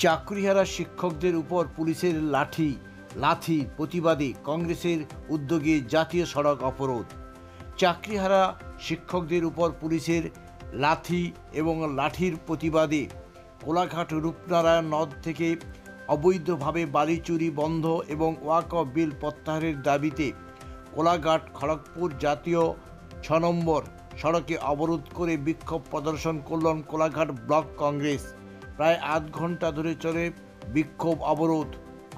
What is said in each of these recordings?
চাকরিহারা শিক্ষকদের উপর পুলিশের লাঠি প্রতিবাদে কংগ্রেসের উদ্যোগে জাতীয় সড়ক অবরোধ। চাকরিহারা শিক্ষকদের উপর পুলিশের লাঠির প্রতিবাদে কোলাঘাট রূপনারায়ণ নদ থেকে অবৈধভাবে বালি চুরি বন্ধ এবং ওয়াকফ বিল প্রত্যাহারের দাবিতে কোলাঘাট খড়গপুর জাতীয় 6 নম্বর সড়কে অবরোধ করে বিক্ষোভ প্রদর্শন করলেন কোলাঘাট ব্লক কংগ্রেস। প্রায় আধ ঘন্টা ধরে চলে বিক্ষোভ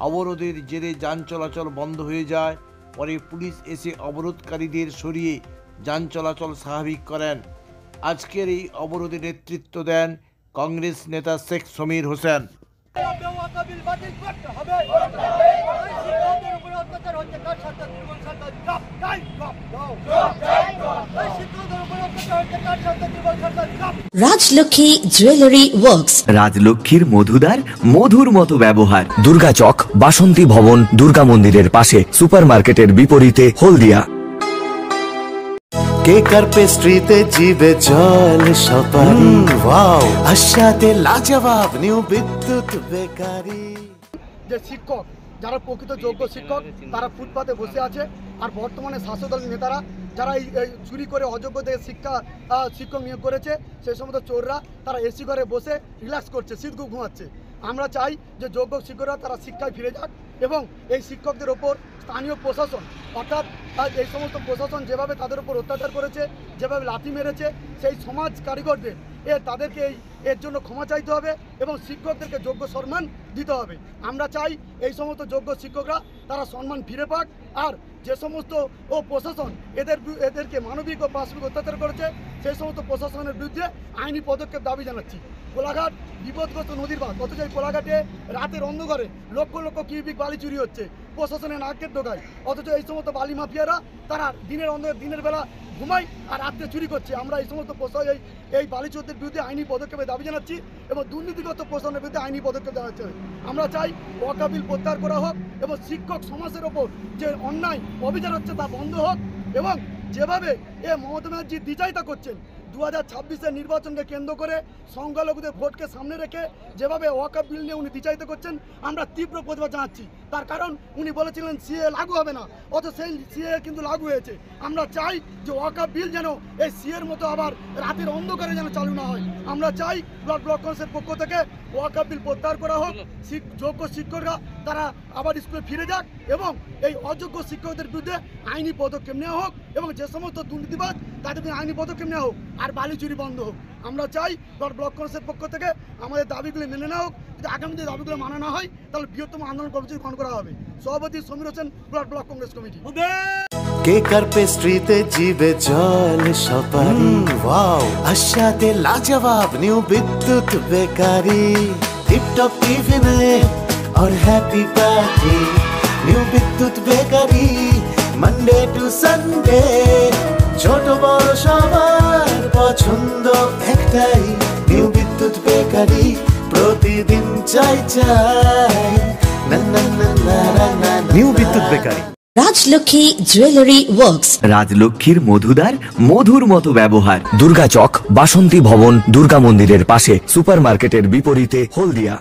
অবরোধের জেরে যান চলাচল বন্ধ হয়ে যায়। পরে পুলিশ এসে অবরোধকারীদের সরিয়ে যান চলাচল স্বাভাবিক করেন। আজকের এই অবরোধে নেতৃত্ব দেন কংগ্রেস নেতা শেখ সমীর হোসেন। রাজলক্ষ্মী জুয়েলারি ওয়ার্কস, রাজলক্ষ্মীর মধুদার মধুর মতো ব্যবহার। দুর্গা চক, বাসন্তী ভবন, দুর্গা মন্দিরের পাশে, সুপারমার্কেটের বিপরীতে, হলদিয়া। কেক আর পেস্ট্রিতে জিভে জল সপারি, ওয়াও আশাতে লাজবাব নিউ বিদ্যুৎ বেকারি। যে শিক্ষক যারা প্রকৃত যোগ্য শিক্ষক তারা ফুটপাতে বসে আছে, আর বর্তমানে শাসক দলের নেতারা যারা এই চুরি করে অযোগ্যদের শিক্ষক নিয়োগ করেছে সেই সমস্ত চোররা তারা এসি ঘরে বসে রিল্যাক্স করছে, শীতঘুম ঘুমাচ্ছে। আমরা চাই যে যোগ্য শিক্ষকরা তারা শিক্ষায় ফিরে যাক এবং এই শিক্ষকদের ওপর স্থানীয় প্রশাসন অর্থাৎ এই সমস্ত প্রশাসন যেভাবে তাদের উপর অত্যাচার করেছে, যেভাবে লাথি মেরেছে, সেই সমাজ কারিগরদের তাদেরকে এর জন্য ক্ষমা চাইতে হবে এবং শিক্ষকদেরকে যোগ্য সম্মান দিতে হবে। আমরা চাই এই সমস্ত যোগ্য শিক্ষকরা তারা সম্মান ফিরে পাক, আর যে সমস্ত প্রশাসন এদেরকে মানবিক ও পাশবিক অত্যাচার করেছে সেই সমস্ত প্রশাসনের বিরুদ্ধে আইনি পদক্ষেপ দাবি জানাচ্ছি। কোলাঘাট বিপদগ্রস্ত নদীর বাঁধ, অথচ এই কোলাঘাটে রাতের অন্ধকারে লক্ষ লক্ষ কিউবিক বালি চুরি হচ্ছে, প্রশাসনের নাকের ডোকায়, অথচ এই সমস্ত বালি মাফিয়ারা তারা দিনের বেলা ঘুমায় আর রাত্রে চুরি করছে। আমরা এই সমস্ত এই বালি চোরদের বিরুদ্ধে আইনি পদক্ষেপের দাবি জানাচ্ছি এবং দুর্নীতিগত প্রশাসনের বিরুদ্ধে আইনি পদক্ষেপ জানাচ্ছি। আমরা চাই ওয়াকফ বিল প্রত্যাহার করা হোক এবং শিক্ষক সমাজের ওপর যে অন্যায় অবিচার হচ্ছে তা বন্ধ হোক, এবং যেভাবে মমতা ব্যানার্জি দ্বিচারিতা করছেন 2026-এর নির্বাচনকে কেন্দ্র করে সংখ্যালঘুদের ভোটকে সামনে রেখে যেভাবে ওয়াকফ বিল নিয়ে উনি দ্বিচারিতা করছেন আমরা তীব্র প্রতিবাদ জানাচ্ছি। তার কারণ উনি বলেছিলেন সিএ লাগু হবে না, অথচ সেই সিএ কিন্তু লাগু হয়েছে। আমরা চাই যে ওয়াকফ বিল যেন এই সিএর মতো আবার রাতের অন্ধকারে যেন চালু না হয়। আমরা চাই ব্লক কংগ্রেসের পক্ষ থেকে ওয়াকফ বিল প্রত্যাহার করা হোক, যোগ্য শিক্ষকরা তারা আবার স্কুলে ফিরে যাক এবং এই অযোগ্য শিক্ষকদের বিরুদ্ধে আইনি পদক্ষেপ নেওয়া হোক এবং যে সমস্ত দুর্নীতিবাদ তাদের বিরুদ্ধে আইনি পদক্ষেপ নেওয়া হোক, আর বালি চুরি বন্ধ হোক। আমরা চাই ব্লক কংগ্রেসের পক্ষ থেকে আমাদের দাবিগুলি মেনে নেওয়া হোক। যদি আগামী দিনে দাবিগুলো মানা না হয় তাহলে বৃহত্তম আন্দোলন কর্মসূচি গ্রহণ করা হবে। সভাপতি Samir Hossain, block Congress committee. Cake আর পেস্ট্রিতে জিভে জল সপারি, ওয়াও আশাতে লাজবাব নিউ বিদ্যুৎ বেকারি। টিপটপ টিফিনে और happy party new Bidyut bakery, Monday to Sunday ছোট বড় সবার পছন্দ একটাই, নিউ বিদ্যুৎ বেকারি প্রতিদিন চাই না না না না। New Bidyut bakery. Rajlakshmi jewellery works, রাজলক্ষ্মীর মধুদার মধুর মতো ব্যবহার। দুর্গা চক, বাসন্তী ভবন, দুর্গা মন্দিরের পাশে, সুপারমার্কেটের বিপরীতে, হলদিয়া।